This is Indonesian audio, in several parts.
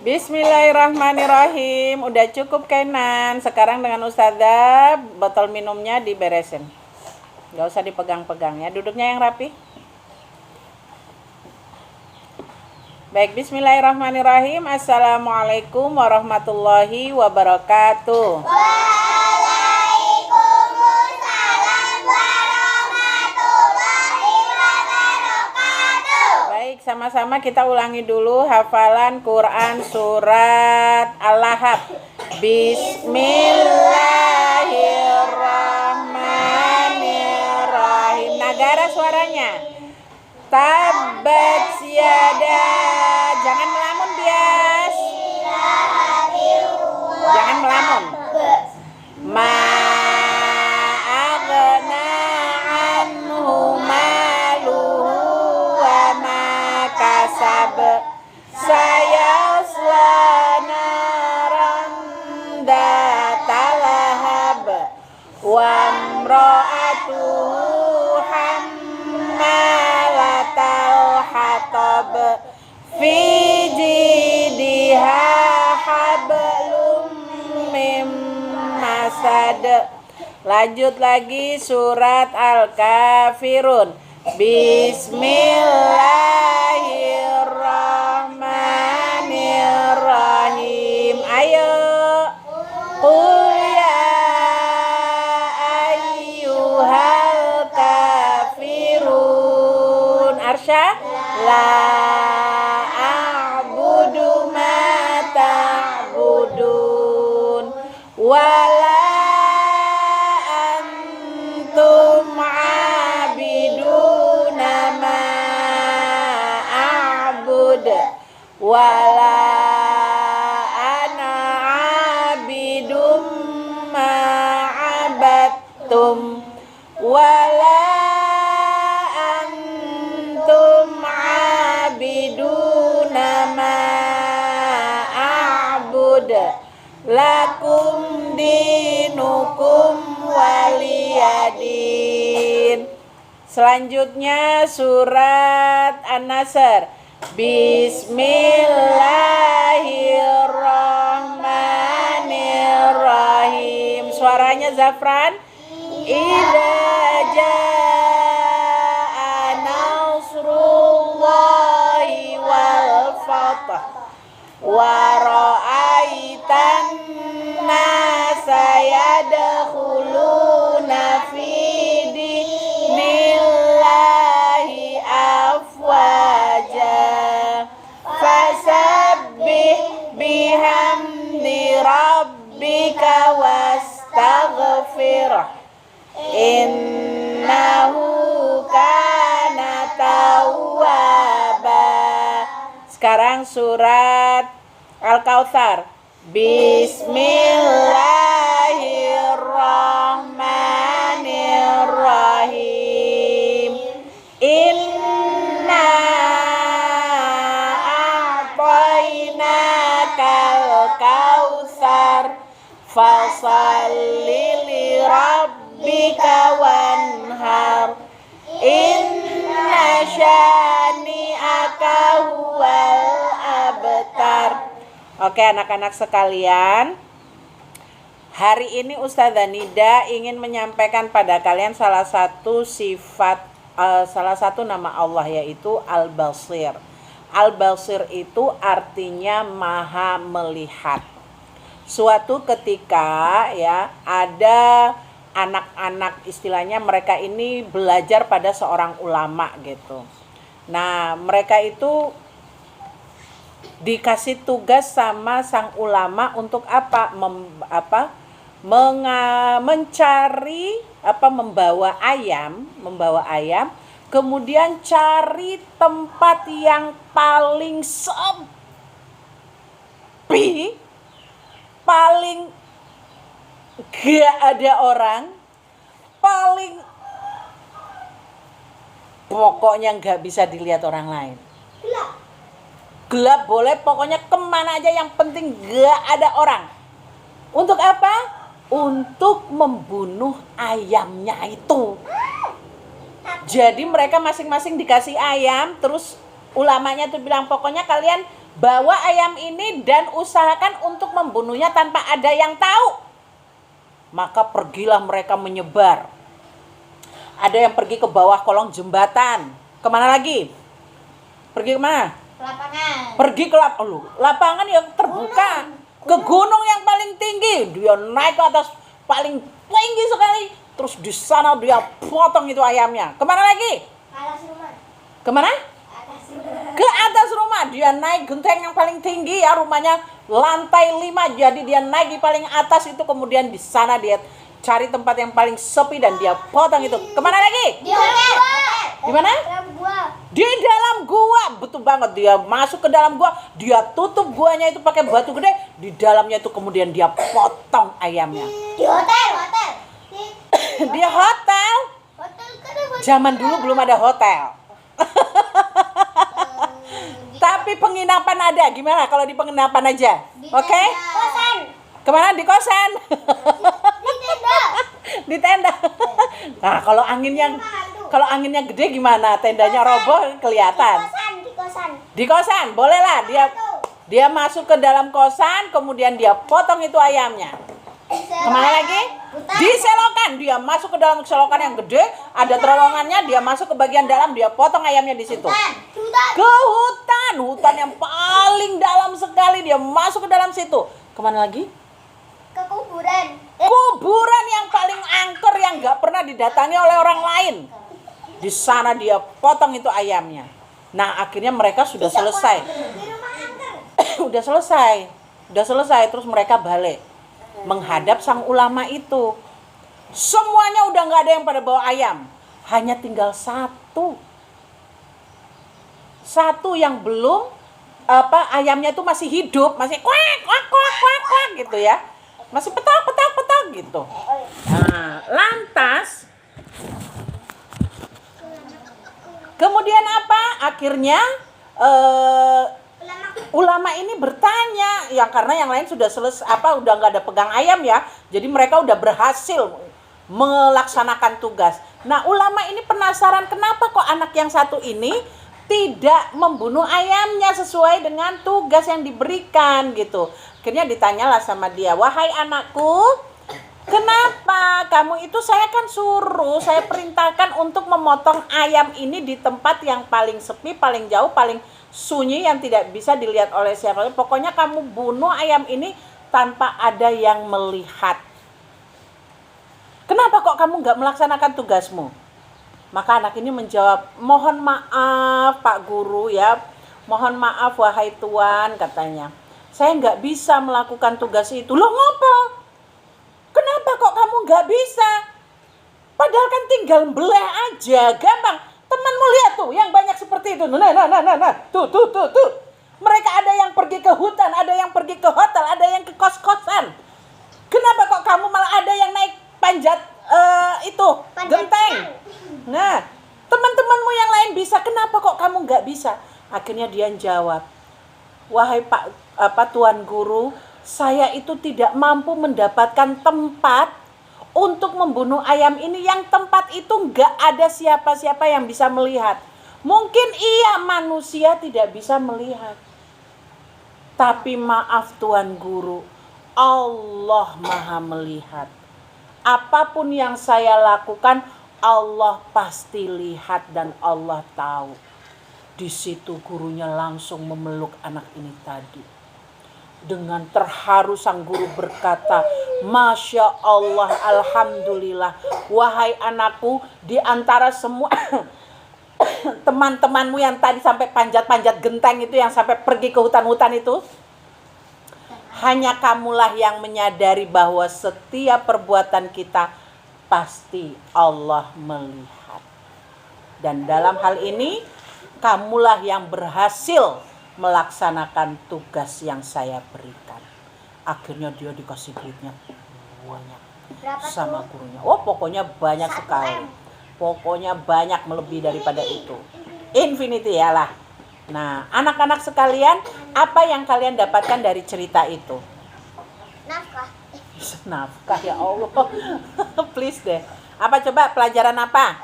Bismillahirrahmanirrahim. Udah cukup Kenan. Sekarang dengan Ustazah botol minumnya diberesin. Gak usah dipegang-pegang ya. Duduknya yang rapi. Baik, bismillahirrahmanirrahim. Assalamualaikum warahmatullahi wabarakatuh. Sama-sama kita ulangi dulu hafalan Quran surat Al-Lahab. Bismillahirrahmanirrahim. Nagara suaranya. Tabbat yada. Jangan melamun bias. Jangan melamun. Saya naran datalahab wa imra'atuhu hammalatal hatab fi jidha hablum mim masad. Lanjut lagi surat Al-Kafirun. Bismillahirrahmanirrahim. Ayo. Qul ya ayyuhal kafirun. Arsya? La a'budu ma ta'budun. Wala antum wala ana abidum ma'abattum wala antum abiduna ma'abud lakum dinukum waliyadin. Selanjutnya surat An-Nasr. Bismillahirrahmanirrahim. Suaranya Zafran. Idza jaa nasrullahi wal fath wa ra'aitan nasa yadkhuluna fi dinillahi afwaja fasabbih bihamdi rabbika wastaghfirah innahu kana tawwaba. Sekarang surat Al-Kautsar. Bismillahirrahmanirrahim. Inna a'tainakal kautsar fasalli li rabbika wanhar inna syani'aka huwal abtar. Oke anak-anak sekalian, hari ini Ustazah Nida ingin menyampaikan pada kalian salah satu nama Allah, yaitu Al-Basir. Al-Basir itu artinya maha melihat. Suatu ketika ya ada anak-anak, istilahnya mereka ini belajar pada seorang ulama gitu. Nah mereka itu dikasih tugas sama sang ulama untuk mencari membawa ayam, kemudian cari tempat yang paling sepi, paling gak ada orang, paling pokoknya gak bisa dilihat orang lain. Gelap boleh, pokoknya kemana aja yang penting gak ada orang. Untuk apa? Untuk membunuh ayamnya itu. Jadi mereka masing-masing dikasih ayam, terus ulamanya tuh bilang pokoknya kalian Bawa ayam ini dan usahakan untuk membunuhnya tanpa ada yang tahu. Maka pergilah mereka menyebar. Ada yang pergi ke bawah kolong jembatan. Kemana lagi? Pergi kemana? Lapangan. Pergi ke lapangan yang terbuka. Ke gunung yang paling tinggi. Dia naik ke atas paling tinggi sekali. Terus di sana dia potong itu ayamnya. Kemana lagi? Atas rumah. Kemana? Atas rumah. Ke atas rumah. Dia naik genteng yang paling tinggi ya, rumahnya lantai 5. Jadi dia naik di paling atas itu, kemudian di sana dia cari tempat yang paling sepi dan dia potong itu. Kemana lagi? Di hotel. Di mana? Dalam gua. Di dalam gua. Betul banget, dia masuk ke dalam gua, dia tutup guanya itu pakai batu gede. Di dalamnya itu kemudian dia potong ayamnya. Di hotel. Hotel. Di hotel. Hotel kan. Zaman dulu belum ada hotel. Tapi penginapan ada. Gimana kalau di penginapan aja? Oke? Kosan. Kemana? Di kosan. Di tenda. Di tenda. Nah, kalau anginnya gede gimana? Tendanya roboh kelihatan. Di kosan. Di kosan, bolehlah dia masuk ke dalam kosan, kemudian dia potong itu ayamnya. Kemana lagi? Di selokan, dia masuk ke dalam selokan yang gede, ada terowongannya, dia masuk ke bagian dalam, dia potong ayamnya di situ. Ke hutan yang paling dalam sekali, dia masuk ke dalam situ. Kemana lagi? Ke kuburan. Kuburan yang paling angker yang nggak pernah didatangi oleh orang lain. Di sana dia potong itu ayamnya. Nah, akhirnya mereka sudah selesai. Di rumah angker. Udah selesai, terus mereka balik menghadap sang ulama itu. Semuanya udah nggak ada yang pada bawa ayam, hanya tinggal satu yang belum ayamnya itu masih hidup, masih kuak kuak kuak kuak kuak gitu ya, masih petak petak petak gitu. Nah, lantas kemudian apa? Akhirnya ulama ini bertanya, ya karena yang lain sudah selesai, udah nggak ada pegang ayam ya, jadi mereka udah berhasil melaksanakan tugas. Nah, ulama ini penasaran kenapa kok anak yang satu ini tidak membunuh ayamnya sesuai dengan tugas yang diberikan gitu. Akhirnya ditanyalah sama dia, wahai anakku, kenapa kamu itu saya perintahkan untuk memotong ayam ini di tempat yang paling sepi, paling jauh, paling sunyi yang tidak bisa dilihat oleh siapa. Pokoknya kamu bunuh ayam ini tanpa ada yang melihat. Kenapa kok kamu nggak melaksanakan tugasmu? Maka anak ini menjawab, mohon maaf Pak Guru ya, mohon maaf wahai Tuan, katanya. Saya nggak bisa melakukan tugas itu. Loh ngapa? Kenapa kok kamu nggak bisa? Padahal kan tinggal beleh aja, gampang. Temanmu lihat tuh, yang banyak seperti itu. Nah. Tuh. Mereka ada yang pergi ke hutan, ada yang pergi ke hotel, ada yang ke kos-kosan. Kenapa kok kamu malah ada yang naik panjat genteng? Nah, teman-temanmu yang lain bisa, kenapa kok kamu nggak bisa? Akhirnya dia jawab, wahai Tuan Guru, saya itu tidak mampu mendapatkan tempat untuk membunuh ayam ini, yang tempat itu nggak ada siapa-siapa yang bisa melihat. Mungkin iya manusia tidak bisa melihat. Tapi maaf Tuan Guru, Allah Maha melihat. Apapun yang saya lakukan, Allah pasti lihat dan Allah tahu. Di situ gurunya langsung memeluk anak ini tadi. Dengan terharu sang guru berkata, Masya Allah, Alhamdulillah. Wahai anakku, di antara semua teman-temanmu yang tadi sampai panjat-panjat genteng itu, yang sampai pergi ke hutan-hutan itu, hanya kamulah yang menyadari bahwa setiap perbuatan kita pasti Allah melihat. Dan dalam hal ini, kamulah yang berhasil melaksanakan tugas yang saya berikan. Akhirnya dia dikasih duitnya banyak sama gurunya. Oh, pokoknya banyak sekali. Pokoknya banyak, melebihi daripada itu. Infinity ya lah. Nah, anak-anak sekalian, apa yang kalian dapatkan dari cerita itu? Nafkah. Nafkah, ya Allah. Please deh. Apa coba, pelajaran apa?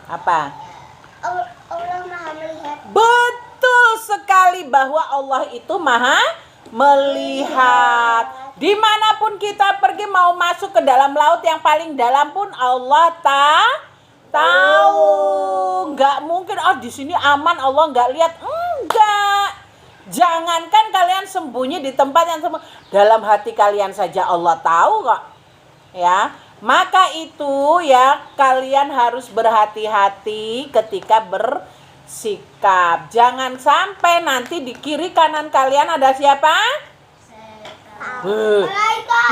Apa? Allah Maha melihat. Betul bahwa Allah itu maha melihat. Dimanapun kita pergi, mau masuk ke dalam laut yang paling dalam pun Allah tahu. Nggak mungkin di sini aman, Allah nggak lihat. Enggak. Jangankan kalian sembunyi di tempat yang sembunyi, dalam hati kalian saja Allah tahu kok. Ya. Maka itu ya, kalian harus berhati-hati ketika bersikap. Jangan sampai nanti di kiri kanan kalian ada siapa?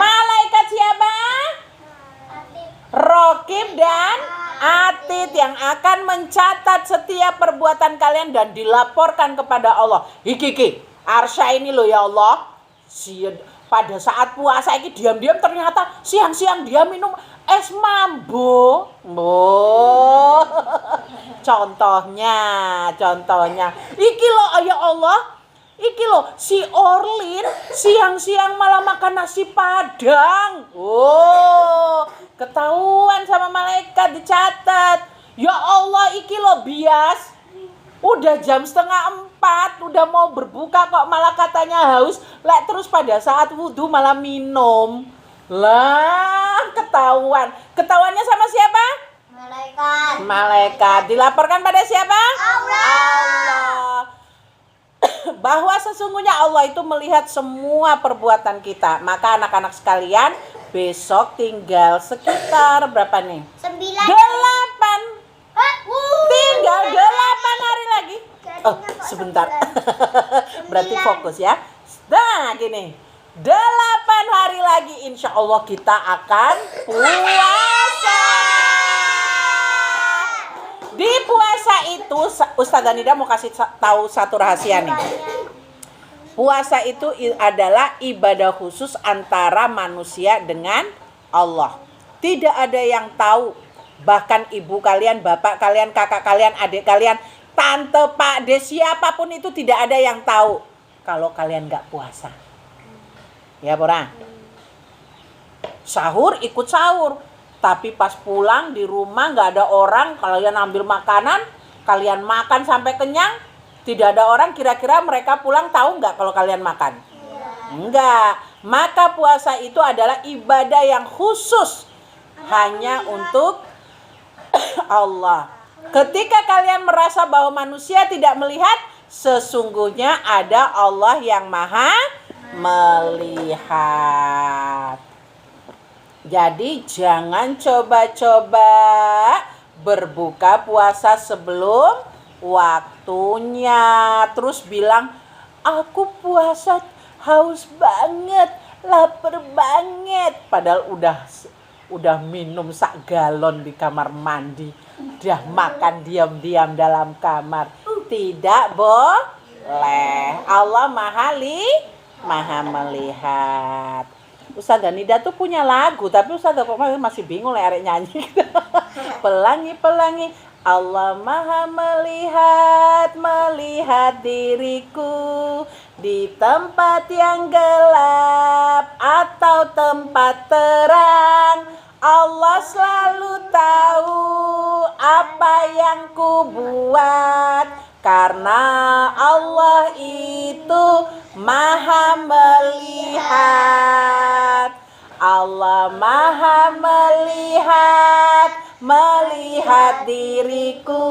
Malaikat siapa? Raqib dan Atid yang akan mencatat setiap perbuatan kalian dan dilaporkan kepada Allah. Iki Arsya ini loh ya Allah. Pada saat puasa ini diam-diam ternyata siang-siang dia minum es mambo. Contohnya. Iki loh ya Allah. Iki loh si Orlin siang-siang malah makan nasi padang. Ketahuan sama malaikat, dicatat. Ya Allah, iki loh bias. Udah jam 3:30, udah mau berbuka kok malah katanya haus. Lek terus pada saat wudhu malah minum. Lah, ketahuan. Ketahuannya sama siapa? Malaikat. Dilaporkan pada siapa? Allah. Bahwa sesungguhnya Allah itu melihat semua perbuatan kita. Maka anak-anak sekalian, besok tinggal sekitar berapa nih? 8. Tinggal 8 hari lagi. Sebentar. Berarti fokus ya. Nah gini, 8 hari lagi insya Allah kita akan puasa. Di puasa itu Ustazah Nida mau kasih tahu satu rahasia nih. Puasa itu adalah ibadah khusus antara manusia dengan Allah. Tidak ada yang tahu. Bahkan ibu kalian, bapak kalian, kakak kalian, adik kalian, tante, pak, de, siapapun itu tidak ada yang tahu kalau kalian gak puasa. Ya Bora? Sahur ikut sahur. Tapi pas pulang di rumah gak ada orang, kalian ambil makanan, kalian makan sampai kenyang, tidak ada orang, kira-kira mereka pulang tahu gak kalau kalian makan? Enggak. Maka puasa itu adalah ibadah yang khusus hanya untuk Allah. Ketika kalian merasa bahwa manusia tidak melihat, sesungguhnya ada Allah yang maha melihat. Jadi jangan coba-coba berbuka puasa sebelum waktunya. Terus bilang, aku puasa haus banget, lapar banget. Padahal udah minum sak galon di kamar mandi, udah makan diam-diam dalam kamar. Tidak boleh. Allah maha melihat. Ustazah Nida tuh punya lagu, tapi Ustazah kok masih bingung lah arek nyanyi. Pelangi Allah maha melihat diriku di tempat yang gelap atau tempat terang. Allah selalu tahu apa yang ku buat, karena Allah itu maha melihat. Allah maha melihat diriku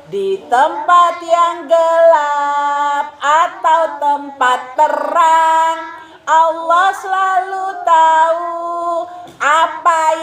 di tempat yang gelap atau tempat terang. Allah selalu tahu